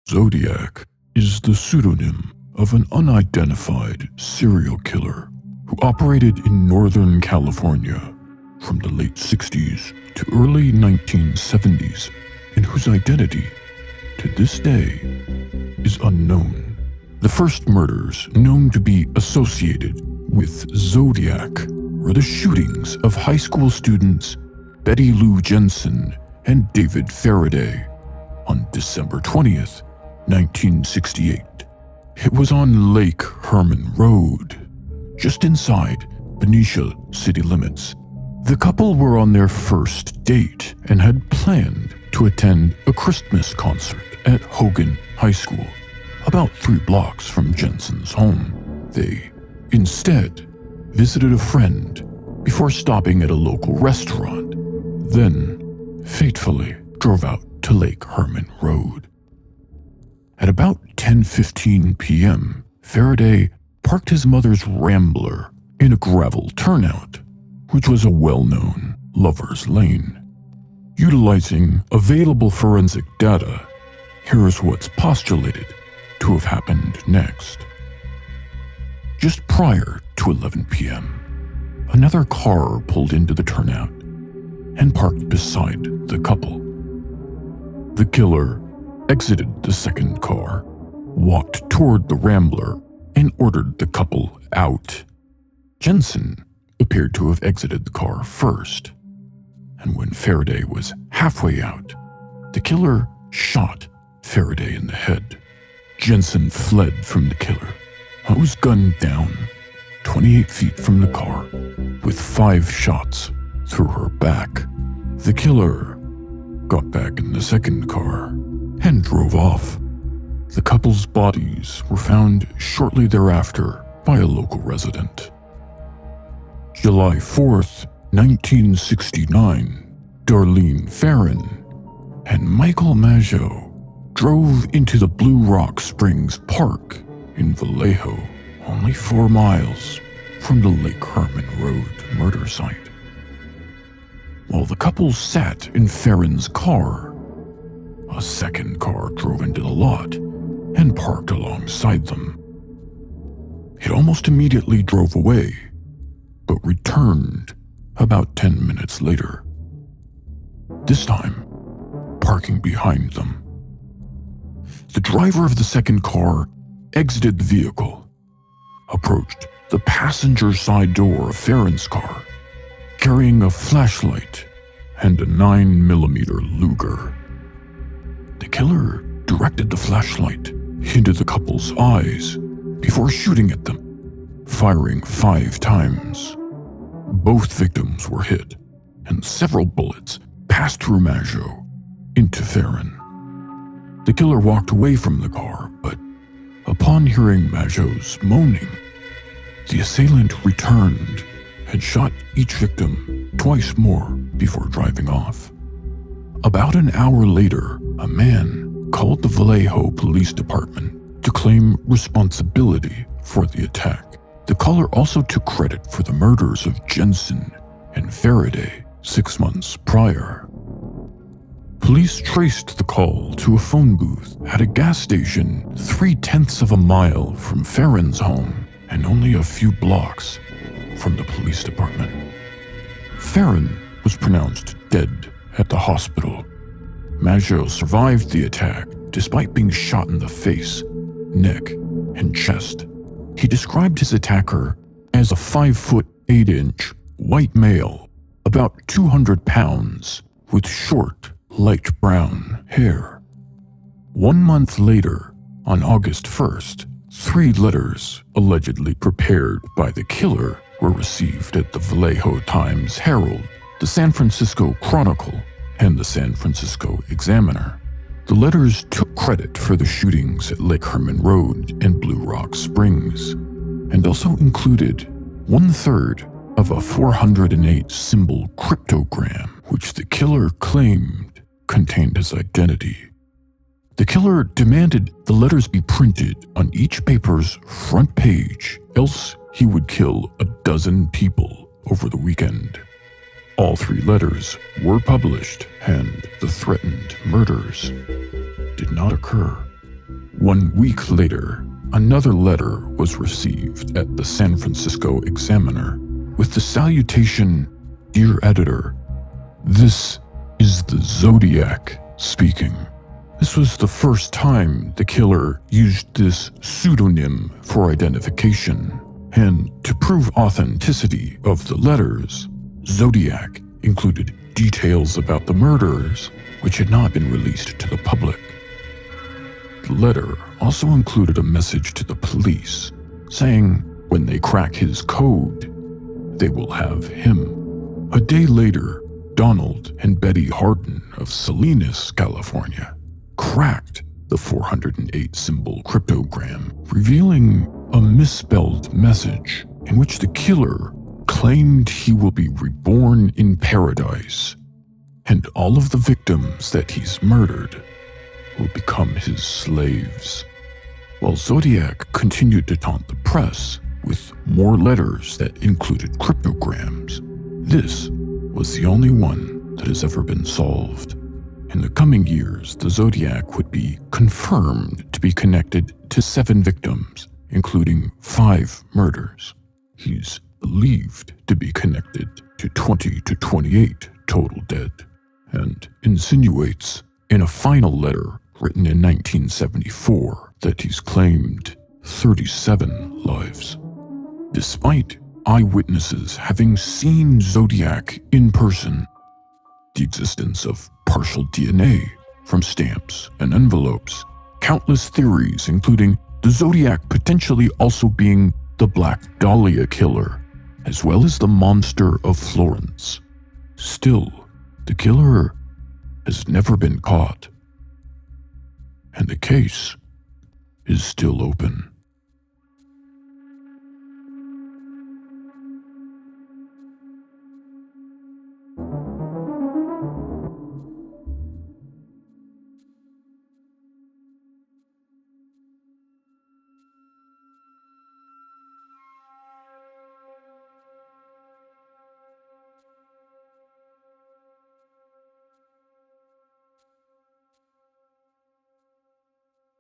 Zodiac is the pseudonym of an unidentified serial killer who operated in Northern California from the late 60s to early 1970s, and whose identity, to this day, is unknown. The first murders known to be associated with Zodiac were the shootings of high school students Betty Lou Jensen and David Faraday on December 20th, 1968. It was on Lake Herman Road, just inside Benicia city limits. The couple were on their first date and had planned to attend a Christmas concert at Hogan High School, about 3 blocks from Jensen's home. They, instead, visited a friend before stopping at a local restaurant, then, fatefully, drove out to Lake Herman Road. At about 10:15 p.m., Faraday parked his mother's Rambler in a gravel turnout, which was a well-known lover's lane. Utilizing available forensic data, here's what's postulated to have happened next. Just prior to 11 p.m., another car pulled into the turnout and parked beside the couple. The killer exited the second car, walked toward the Rambler, and ordered the couple out. Jensen appeared to have exited the car first, and when Faraday was halfway out, the killer shot Faraday in the head. Jensen fled from the killer, and was gunned down 28 feet from the car with 5 shots through her back. The killer got back in the second car and drove off. The couple's bodies were found shortly thereafter by a local resident. July 4th, 1969, Darlene Farron and Michael Maggio drove into the Blue Rock Springs Park in Vallejo, only 4 miles from the Lake Herman Road murder site. While the couple sat in Farron's car, a second car drove into the lot and parked alongside them. It almost immediately drove away, but returned about 10 minutes later, this time parking behind them. The driver of the second car exited the vehicle, approached the passenger side door of Farron's car, carrying a flashlight and a 9mm Luger. The killer directed the flashlight into the couple's eyes before shooting at them, firing 5 times. Both victims were hit, and several bullets passed through Maggio into Farron. The killer walked away from the car, but upon hearing Maggio's moaning, the assailant returned and shot each victim twice more before driving off. About an hour later, a man called the Vallejo Police Department to claim responsibility for the attack. The caller also took credit for the murders of Jensen and Faraday 6 months prior. Police traced the call to a phone booth at a gas station 3/10 of a mile from Farron's home and only a few blocks from the police department. Farron was pronounced dead at the hospital. Maggio survived the attack despite being shot in the face, neck, and chest. He described his attacker as a 5'8" white male, about 200 pounds, with short, light brown hair. 1 month later, on August 1st, 3 letters allegedly prepared by the killer were received at the Vallejo Times-Herald, the San Francisco Chronicle, and the San Francisco Examiner. The letters took credit for the shootings at Lake Herman Road and Blue Rock Springs, and also included 1/3 of a 408 symbol cryptogram, which the killer claimed contained his identity. The killer demanded the letters be printed on each paper's front page, else he would kill 12 people over the weekend. All 3 letters were published, and the threatened murders did not occur. 1 week later, another letter was received at the San Francisco Examiner with the salutation, "Dear Editor, this is the Zodiac speaking." This was the first time the killer used this pseudonym for identification, and to prove authenticity of the letters, Zodiac included details about the murders which had not been released to the public. The letter also included a message to the police saying when they crack his code, they will have him. A day later, Donald and Betty Harden of Salinas, California, cracked the 408-symbol cryptogram, revealing a misspelled message in which the killer claimed he will be reborn in paradise, and all of the victims that he's murdered will become his slaves. While Zodiac continued to taunt the press with more letters that included cryptograms, this was the only one that has ever been solved. In the coming years, the Zodiac would be confirmed to be connected to 7 victims, including 5 murders. He's believed to be connected to 20 to 28 total dead, and insinuates in a final letter written in 1974 that he's claimed 37 lives. Despite eyewitnesses having seen Zodiac in person, the existence of partial DNA from stamps and envelopes, countless theories including the Zodiac potentially also being the Black Dahlia killer, as well as the monster of Florence. Still, the killer has never been caught, and the case is still open.